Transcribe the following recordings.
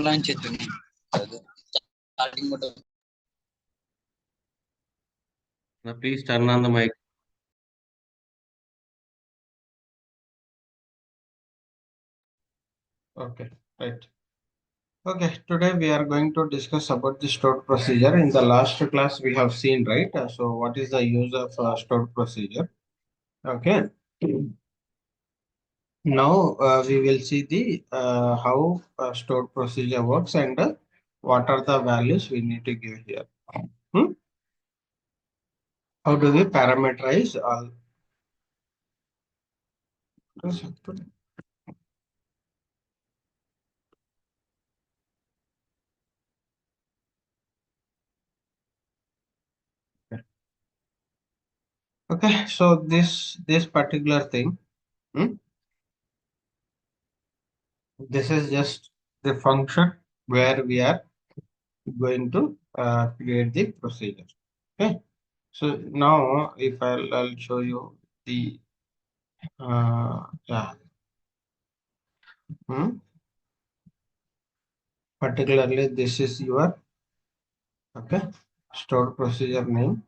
launch చేద్దాం. Starting button. Now please turn on the mic. Okay, right. Okay, today we are going to discuss about the stored procedure. In the last class we have seen, right? So what is the use of stored procedure? Okay. Now we will see the how stored procedure works and what are the values we need to give here. Hmm? How do we parameterize all? Okay, so this particular thing, hmm, this is just the function where we are going to create the procedure. Okay, so now if I'll show you the yeah, hmm, particularly this is your okay stored procedure name.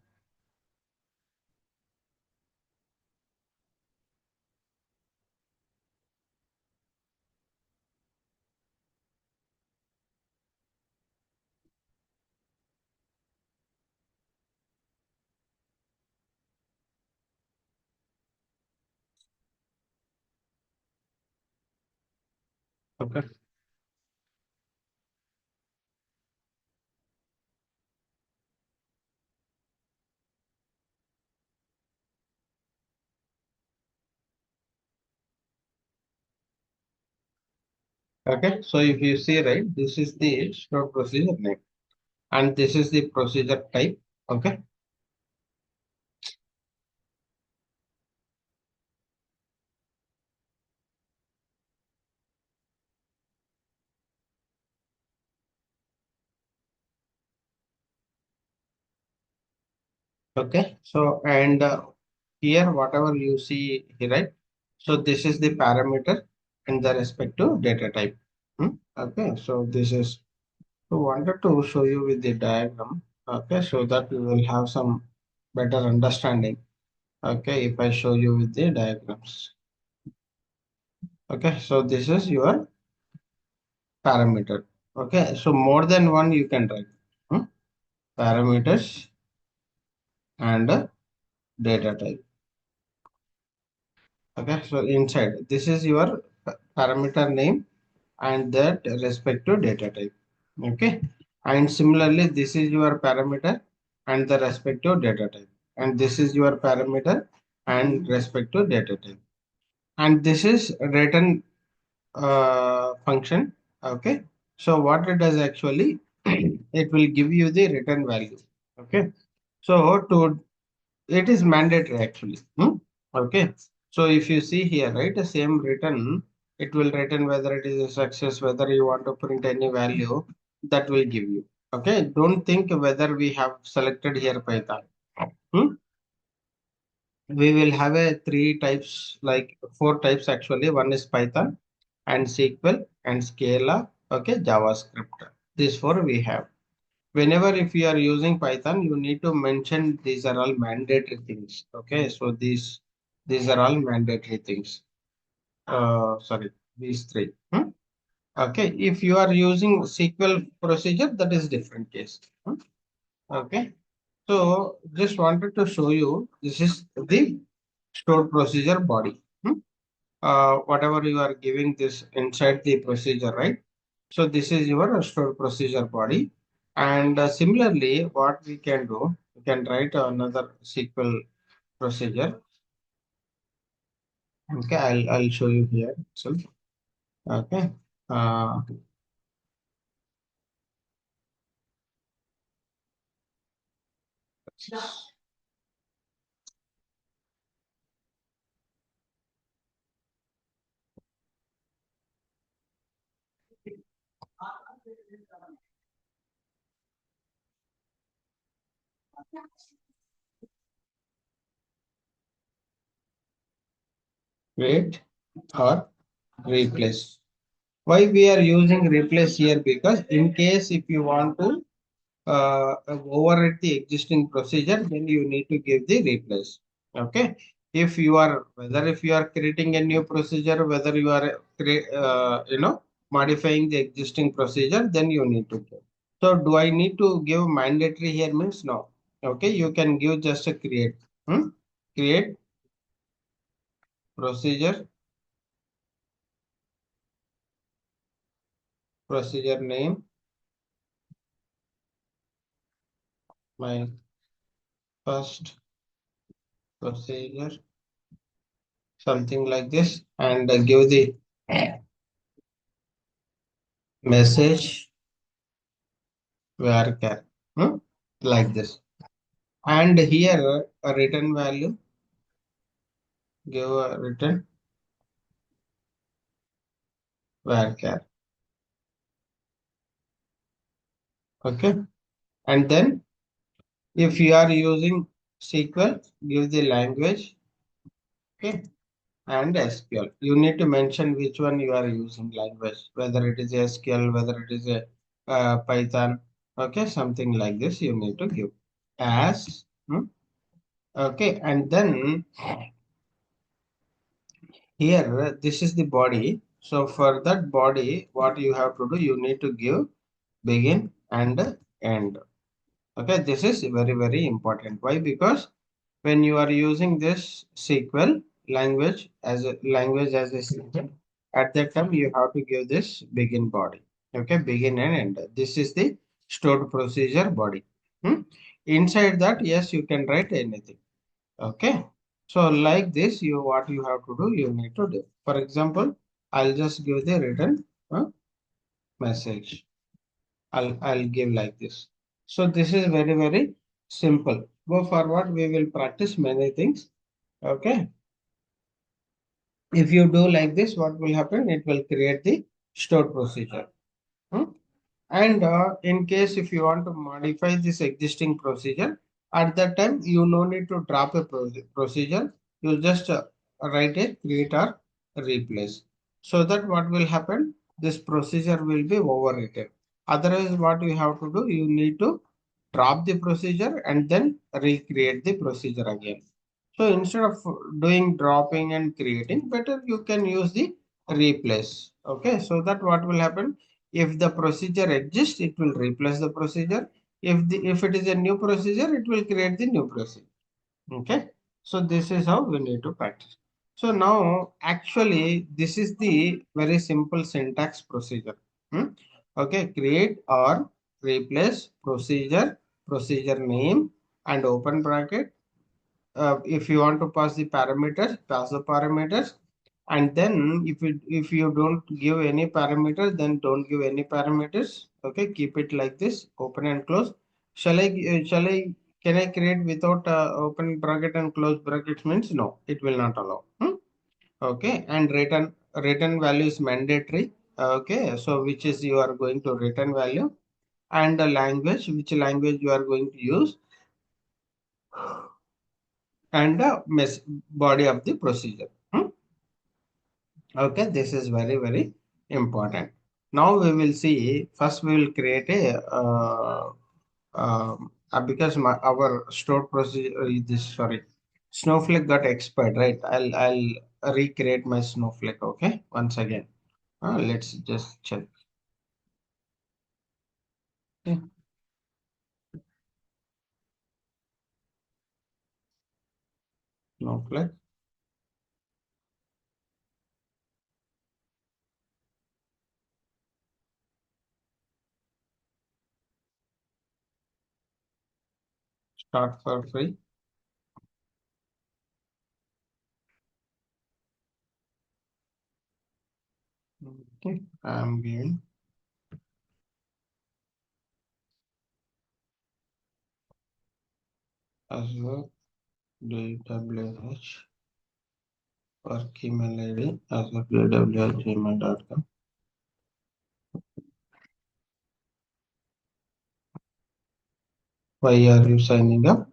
Okay, okay. So if you see right, this is the stored procedure name, and this is the procedure type. Okay, okay. So and here whatever you see here, right? So this is the parameter in the respective data type. Hmm? Okay, so this is so wanted to show you with the diagram. Okay, so that we will have some better understanding. Okay, if I show you with the diagrams. Okay, so this is your parameter. Okay, so more than one you can write. Hmm? Parameters and data type. Okay, so inside this is your parameter name and that respective data type. Okay, and similarly this is your parameter and the respective data type, and this is your parameter and respective data type, and this is written function. Okay, so what it does actually, it will give you the return value. Okay, so to it is mandatory actually. Okay, so if you see here, right, the same return, it will return whether it is a success, whether you want to print any value, that will give you. Okay, don't think whether we have selected here Python. Hmm? We will have a three types, like four types actually. One is Python and SQL and Scala. Okay, JavaScript. These four we have. Whenever if you are using Python, you need to mention these are all mandatory things. Okay, so these are all mandatory things. Sorry, these three. Okay, if you are using SQL procedure, that is different case. Okay, so just wanted to show you this is the stored procedure body. Whatever you are giving this inside the procedure, right? So this is your stored procedure body. And similarly, what we can do, we can write another SQL procedure. Okay, I'll show you here. So, okay. Uh, Create or replace. Why we are using replace here? Because in case if you want to override the existing procedure, then you need to give the replace. Okay. If you are whether if you are creating a new procedure, whether you are modifying the existing procedure, then you need to give. So do I need to give mandatory here? Means no. Okay, you can give just a create. Create procedure, procedure name, my first procedure, something like this, and give the message varchar, like this. And here a return value, give a return varchar. Okay. And then if you are using SQL, give the language. Okay. And SQL. You need to mention which one you are using language, whether it is SQL, whether it is a Python. Okay. Something like this you need to give as. Okay. And then here, this is the body. So for that body, what you have to do, you need to give begin and end. Okay, this is very, very important. Why? Because when you are using this SQL language as a SQL, at that time you have to give this begin body. Okay, begin and end. This is the stored procedure body. Hmm? Inside that, yes, you can write anything. Okay. So like this, you what you have to do, you need to do. For example, I'll just give the return message. I'll give like this. So this is very, very simple. Go forward, we will practice many things. Okay. If you do like this, what will happen? It will create the stored procedure. Hmm? And in case if you want to modify this existing procedure, at that time you no need to drop a procedure. You just write a create or replace. So that what will happen? This procedure will be overwritten. Otherwise, what you have to do? You need to drop the procedure and then recreate the procedure again. So instead of doing dropping and creating, better you can use the replace. Okay, so that what will happen? If the procedure exists, it will replace the procedure. If it is a new procedure, it will create the new procedure. Okay, so this is how we need to practice. So now actually this is the very simple syntax procedure. Hmm? Okay, create or replace procedure, procedure name and open bracket. If you want to pass the parameters, pass the parameters, and then if you don't give any parameters, then don't give any parameters. Okay, keep it like this, open and close. Shall I can I create without open bracket and close brackets? Means no, it will not allow. Okay, and return value is mandatory. Okay, so which is you are going to return value, and the language, which language you are going to use, and the body of the procedure. Okay, this is very, very important. Now we will see, first we will create a, because our stored procedure is this, sorry, Snowflake got expired, right? I'll recreate my Snowflake, okay, once again. Let's just check. Okay, Snowflake, start for free. Okay, I'm giving. Azure DWH work email ID Azure DWH@gmail.com. Why are you signing up?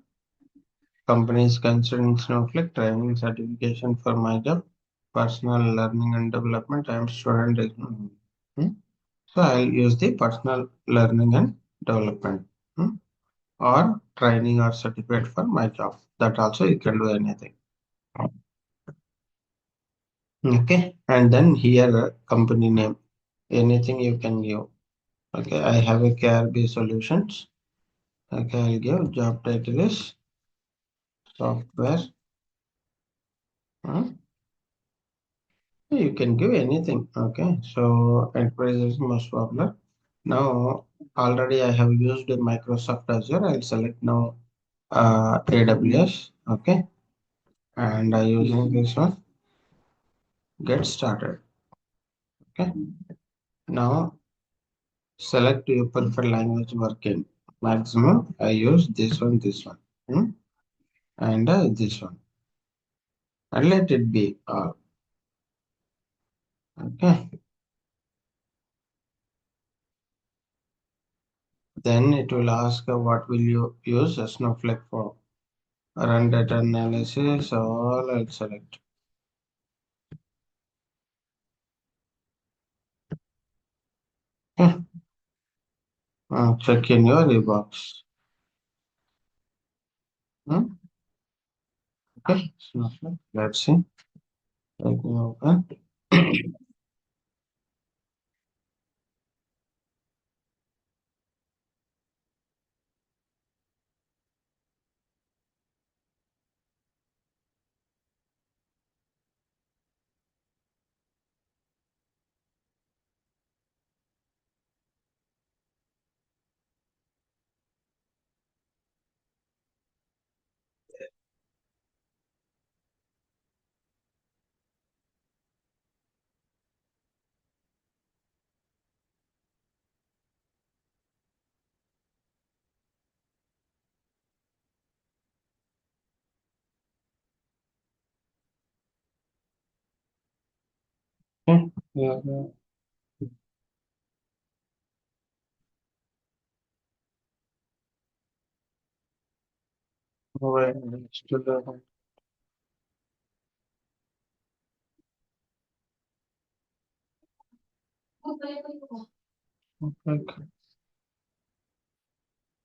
Company is considering Snowflake training certification for my job, personal learning and development. I am student. Hmm? So I'll use the personal learning and development, or training or certificate for my job. That also you can do anything. Okay. And then here company name, anything you can give. Okay. I have a KRB solutions. Okay. I'll give job title is software. Hmm? You can give anything. Okay. So enterprise is most popular. Now already I have used Microsoft Azure. I'll select now AWS. Okay. And I using this one. Get started. Okay. Now select your preferred language working. Maximum I use this one, and this one, and let it be all. Okay. Then it will ask what will you use a Snowflake for. Run data analysis, all I'll select. Okay. Check in your inbox. Hmm? Okay. Snowflake. Let's see. Let me open. Okay. Yeah, yeah. All right. Still there. Okay.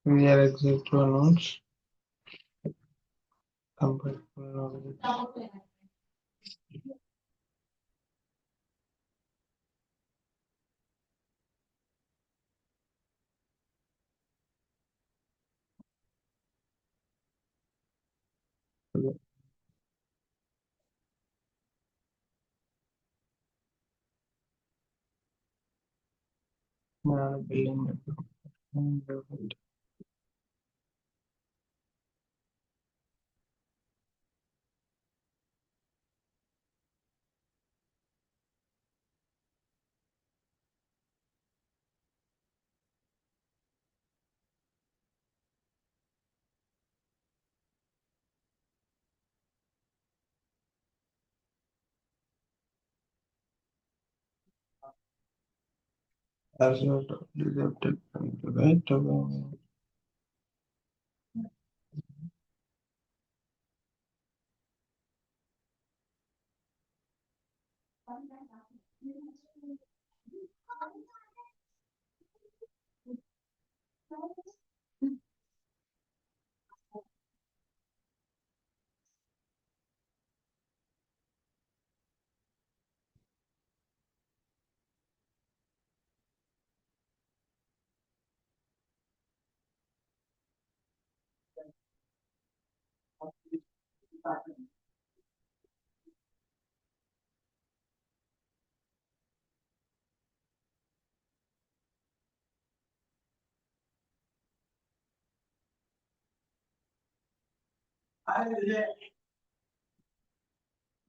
We are exit to announce. Complete. Billing. As not deducted from the right of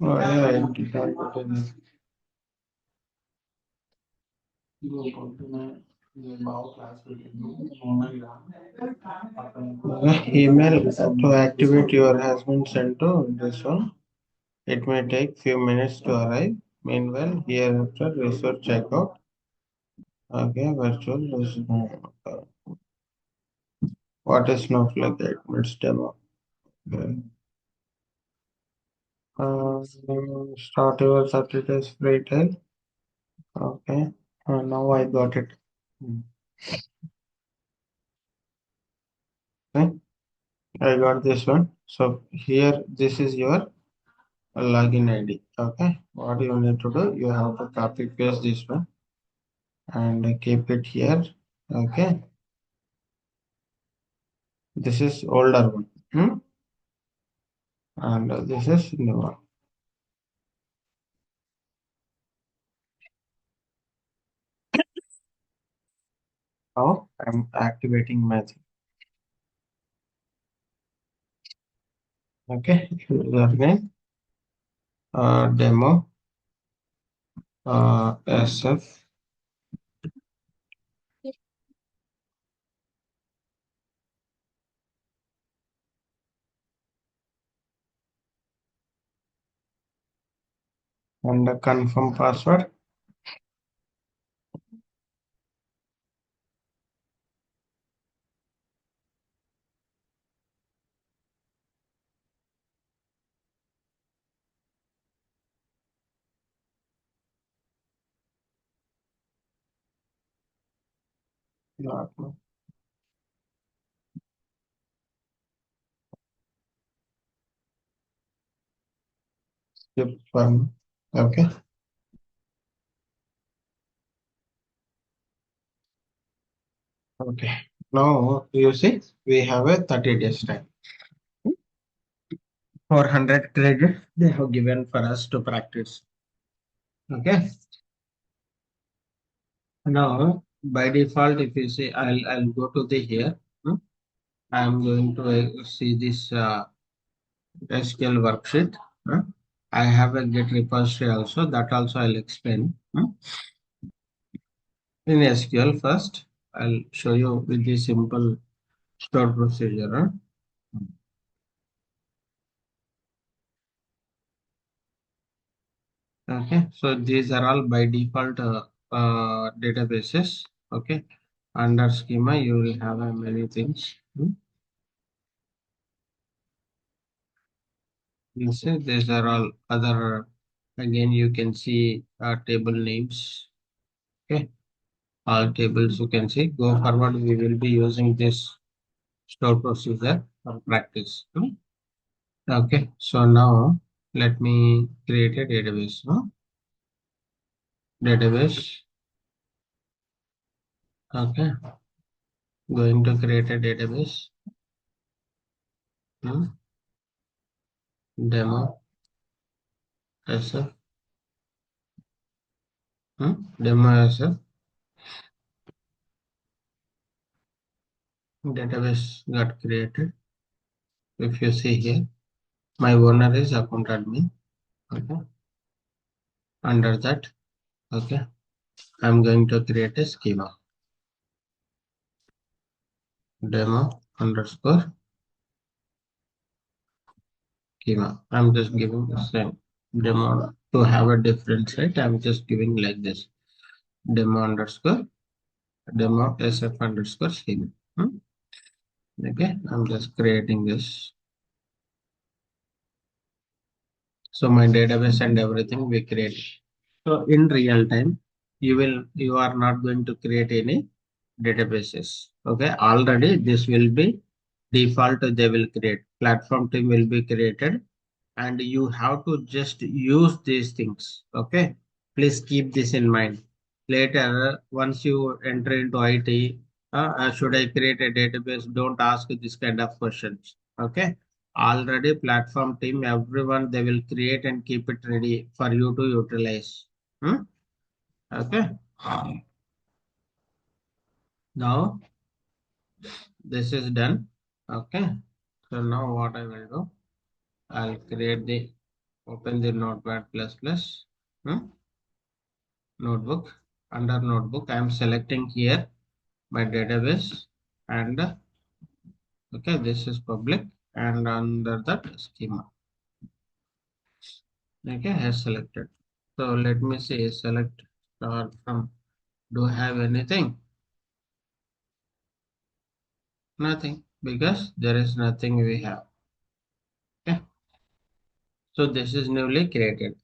oh, yeah, it depends on the- Email to activate your has been sent to this one. It may take few minutes to arrive. Meanwhile, here after resource checkout. Okay, what is Snowflake 8 minutes demo? Okay. Start your 30 days free trial. Okay. Now I got it. Okay. I got this one. So here, this is your login ID. Okay. What you need to do, you have to copy paste this one and keep it here. Okay. This is older one. And this is new one. Now I'm activating magic. Okay. Username, demo, SF. And the confirm password. Not skip one. Okay. Okay. Now you see we have a 30 days time. 400 credit they have given for us to practice. Okay. Now by default, if you see, I'll go to the here. I'm going to see this SQL worksheet. I have a Git repository also. That also I'll explain. In SQL first, I'll show you with the simple store procedure. Okay, so these are all by default databases. Okay, under schema you will have many things. You see these are all other. Again, you can see table names. Okay, all tables you can see. Go forward, we will be using this store procedure for practice. Okay, so now let me create a database. Database. Okay, going to create a database. Demo SF. Demo SF. Database got created. If you see here, my owner is account admin. Okay, under that, okay, I'm going to create a schema. Demo underscore schema. I'm just giving the same demo to have a different set. I'm just giving like this demo underscore demo sf underscore schema. Okay, I'm just creating this. So my database and everything we create. So in real time, you are not going to create any databases. Okay, already this will be default. They will create platform team will be created, and you have to just use these things. Okay, please keep this in mind. Later, once you enter into IT, should I create a database? Don't ask this kind of questions. Okay, already platform team, everyone they will create and keep it ready for you to utilize. Okay, now this is done. Okay, so now what I will do, I'll create the open the notepad plus plus. Notebook. Under notebook I am selecting here my database, and okay, this is public, and under that schema. Okay, has selected. So let me see, select star from. Do I have anything? Nothing, because there is nothing we have. Okay, so this is newly created.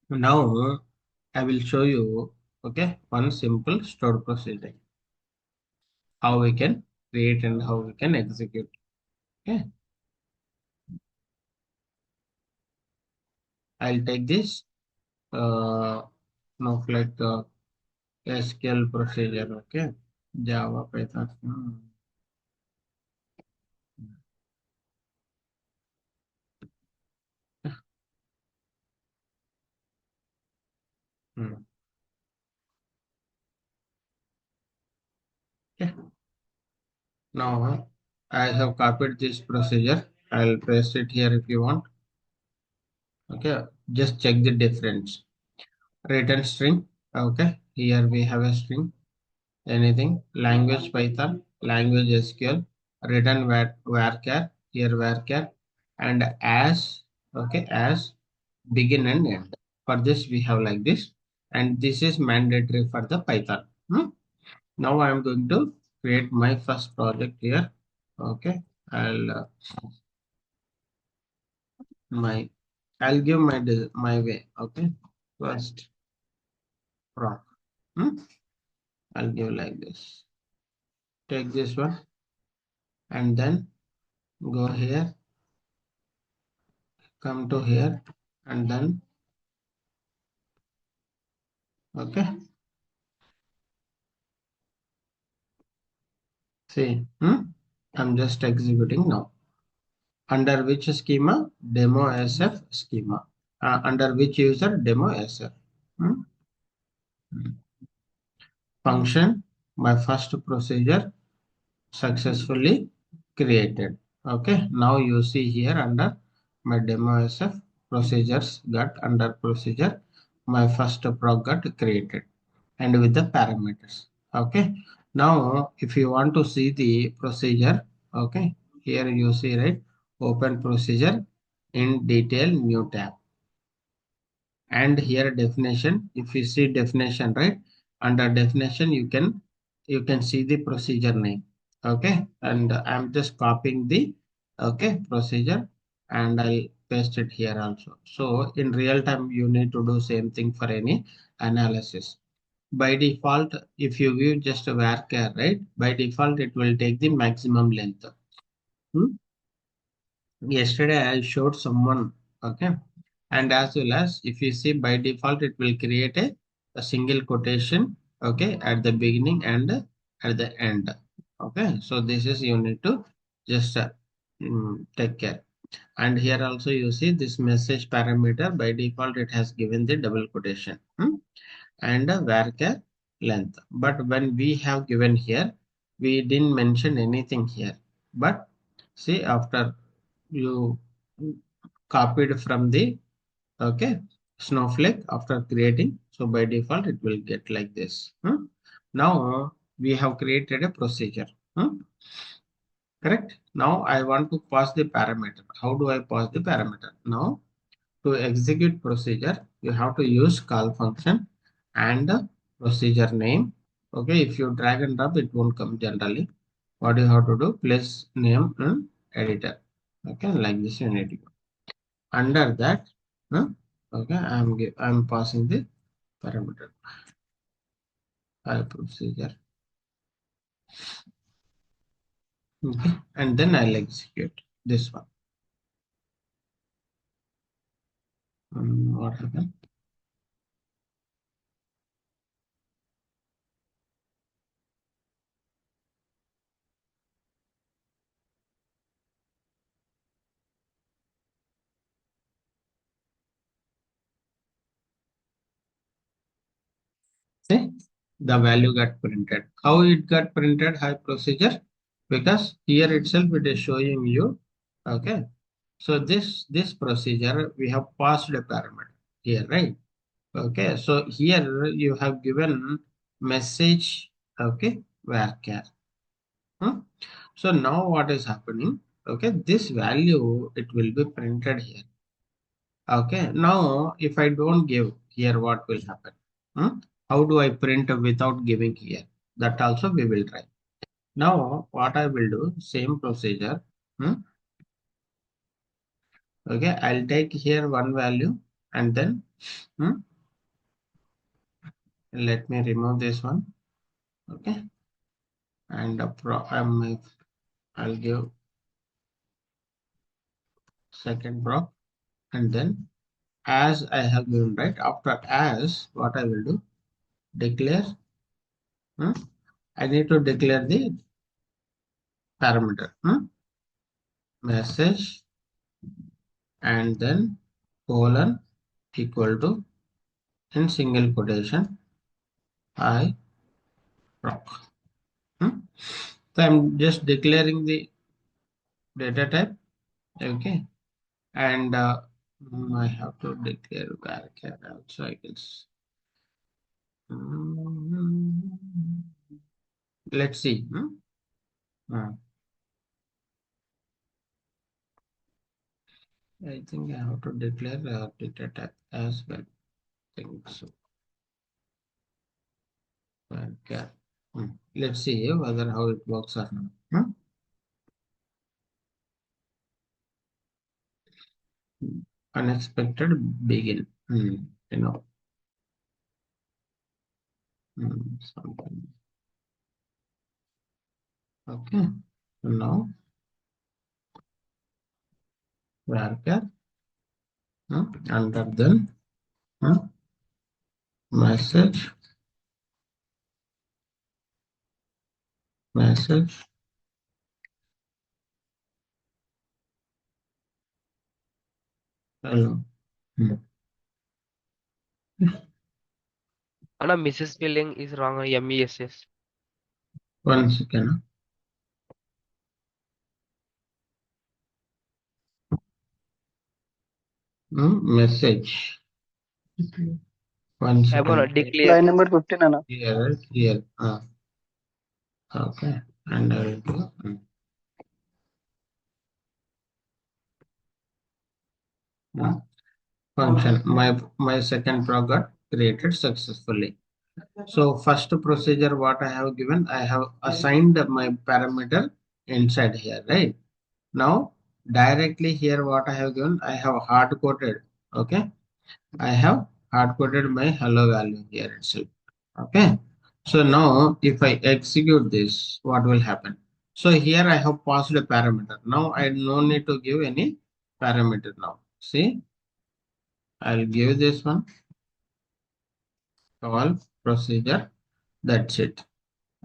Now I will show you, okay, one simple stored procedure, how we can create and how we can execute. Okay, I'll take this Snowflake SQL procedure. Okay, Java, Python. Hmm. Okay, now I have copied this procedure. I'll paste it here if you want. Okay, just check the difference. Return string. Okay, here we have a string. Anything. Language Python, language SQL, return varchar, here varchar, and as, okay, as begin and end. For this we have like this, and this is mandatory for the Python. Now I am going to create my first project here. Okay, I'll my I'll give my way. Okay, first prompt. Hmm? I'll give like this. Take this one and then go here, come to here, and then okay. See, I'm just executing now. Under which schema? Demo SF schema. Under which user? Demo SF. Hmm? Function. My first procedure successfully created. Okay. Now you see here under my demo SF procedures got under procedure. My first prog got created and with the parameters. Okay. Now, if you want to see the procedure, okay, here you see, right, open procedure in detail new tab, and here definition. If you see definition, right, under definition you can see the procedure name. Okay, and I'm just copying the okay procedure, and I'll paste it here also. So in real time you need to do same thing for any analysis. By default, if you view just a varchar, right, by default it will take the maximum length. Hmm? Yesterday I showed someone, okay, and as well as if you see by default it will create a single quotation, okay, at the beginning and at the end. Okay, so this is you need to just take care. And here also you see this message parameter by default it has given the double quotation. And a varchar length. But when we have given here, we didn't mention anything here. But see, after you copied from the okay Snowflake after creating, so by default it will get like this. Now we have created a procedure. Correct. Now I want to pass the parameter. How do I pass the parameter? Now to execute procedure, you have to use call function and the procedure name. Okay, if you drag and drop, it won't come generally. What you have to do, place name in editor. Okay, like this you need to go. Under that, okay, I'm passing the parameter procedure. Okay, and then I'll execute this one. What happened? See, the value got printed. How it got printed? High procedure, because here itself it is showing you. Okay, so this procedure we have passed a parameter here, right? Okay, so here you have given message, okay, varchar. Hmm? So now what is happening? Okay, this value it will be printed here. Okay, now if I don't give here, what will happen? Hmm? How do I print without giving here? That also we will try. Now what I will do, same procedure. Hmm? Okay, I'll take here one value and then hmm, let me remove this one. Okay, and I'll give second prop and then as I have given right after as what I will do declare. Hmm, I need to declare the parameter message and then colon equal to in single quotation I proc. Hmm. So I'm just declaring the data type. Okay, and I have to declare varchar also, I guess. Mm, let's see. Uh, I think I have to declare data type as well. Think so. Varchar. Let's see whether how it works or not. Unexpected begin. You know, something. Okay. So now varchar under then hmm, message message. Hello. Hmm. Anna, Mrs. spelling is wrong. MESS. One second. Message. One I'm gonna second. declare. Line number 15 Anna. Here, here. Okay. And I will do uh, function. My second prog got created successfully. So first procedure what I have given, I have assigned my parameter inside here, right? Now directly here what I have given, I have hard coded. Okay, I have hard coded my hello value here itself. Okay, so now if I execute this, what will happen? So here I have passed a parameter. Now I no need to give any parameter now. See, I'll give this one call procedure. That's it.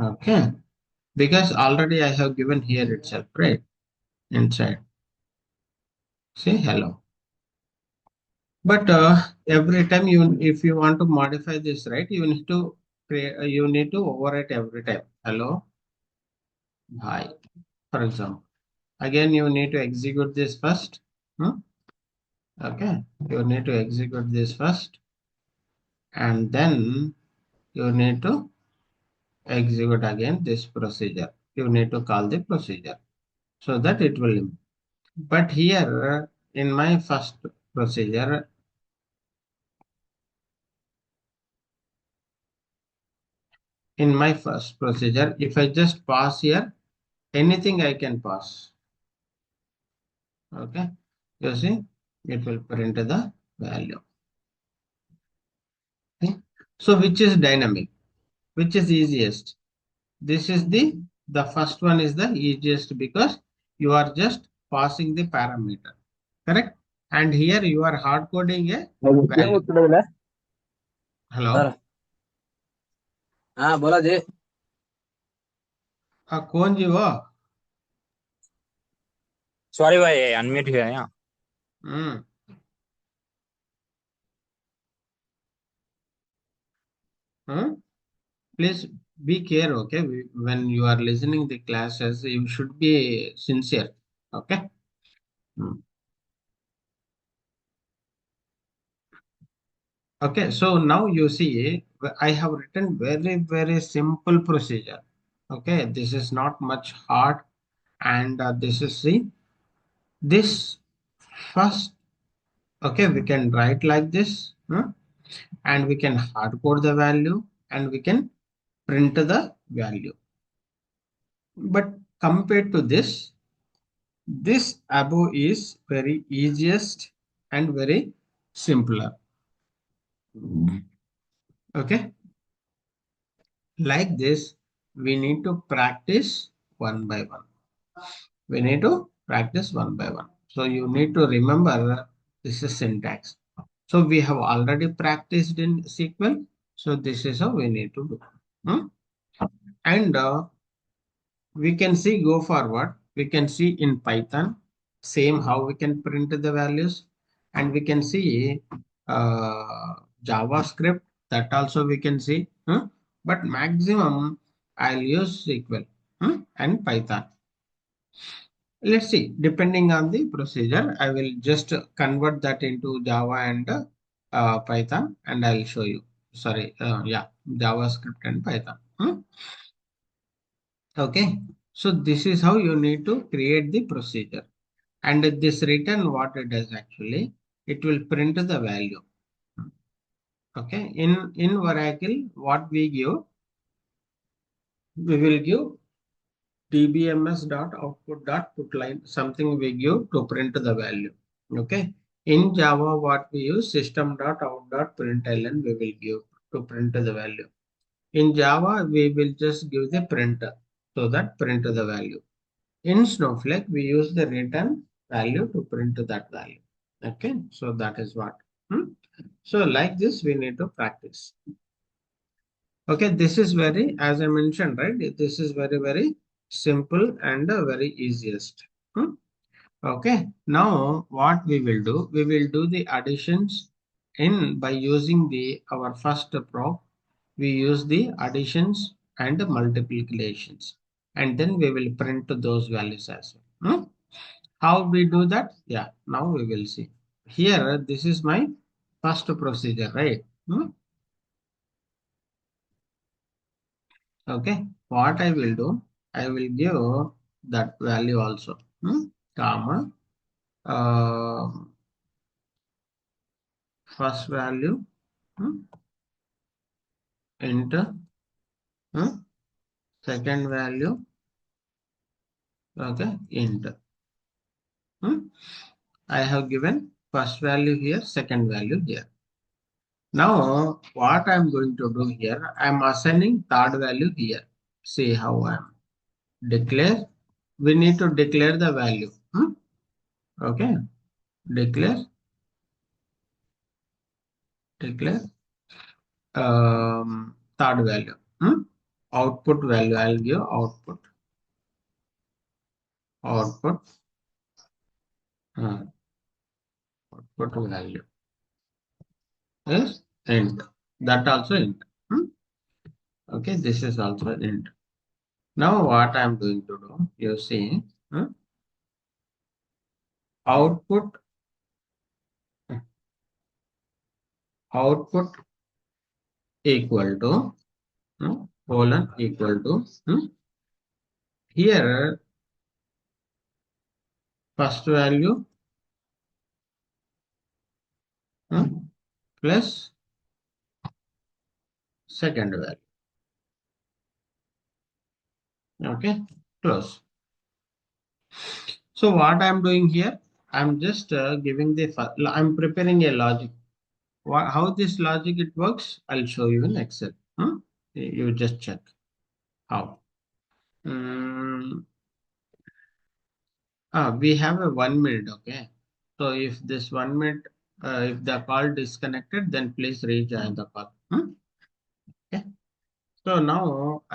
Okay, because already I have given here itself, right? Inside. Say hello. But every time if you want to modify this, right, you need to create, you need to overwrite every time. Hello, hi, for example. Again, you need to execute this first. Okay, you need to execute this first, and then you need to execute again this procedure. You need to call the procedure so that it will. But here in my first procedure, if I just pass here, anything I can pass. Okay, you see, it will print the value. Okay? So which is dynamic? Which is easiest? This is the first one is the easiest because you are just passing the parameter, correct? And here you are hard coding a value. Hello. हाँ बोला जी. कौन जी वो? Sorry भाई unmute हुआ है यहाँ. हम्म हम्म Please be care, okay? When you are listening the classes, you should be sincere, okay? Hmm. Okay, so now you see I have written very simple procedure. Okay, this is not much hard, and this is this first. Okay, we can write like this, and we can hard code the value, and we can print the value. But compared to this above is very easiest and very simpler. Okay, like this, we need to practice one by one. We need to practice one by one. So you need to remember this is syntax. So we have already practiced in SQL. So this is how we need to do. Hmm? And we can see go forward. We can see in Python same how we can print the values, and we can see JavaScript, that also we can see. But maximum I'll use SQL and Python. Let's see, depending on the procedure, I will just convert that into Java and Python, and I'll show you. Sorry, yeah, JavaScript and Python. Okay, so this is how you need to create the procedure. And this return, what it does actually, it will print the value. Okay, in Oracle, what we give, we will give dbms dot output dot put line, something we give to print the value. Okay, in Java, what we use system dot out dot println, we will give to print the value. In Java, we will just give the printer, so that print the value. In Snowflake, we use the return value to print that value. Okay, so that is what. So like this, we need to practice. Okay, this is very, as I mentioned, right? This is very simple and very easiest. Hmm? Okay, now what we will do? We will do the additions in by using the our first prop. We use the additions and the multiplications, and then we will print those values as well. How we do that? Yeah, now we will see. Here, this is my first procedure, right? Okay, what I will do, I will give that value also, comma, uh, first value, hmm, enter, second value, okay, enter. I have given first value here, second value here. Now, what I'm going to do here, I'm assigning third value here. See how I'm declare. We need to declare the value. Okay, declare, declare third value. Output value. I'll give output. Output. Uh, output value is int. That also int. Okay, this is also int. Now what I'm going to do, you see, output output equal to colon equal to here first value plus second value. Okay, close. So what I'm doing here, I'm just giving the I'm preparing a logic. How this logic it works, I'll show you in Excel. You just check how. Mm, we have a 1 minute. Okay, so if this 1 minute, if the call disconnected, then please rejoin the call. Okay, so now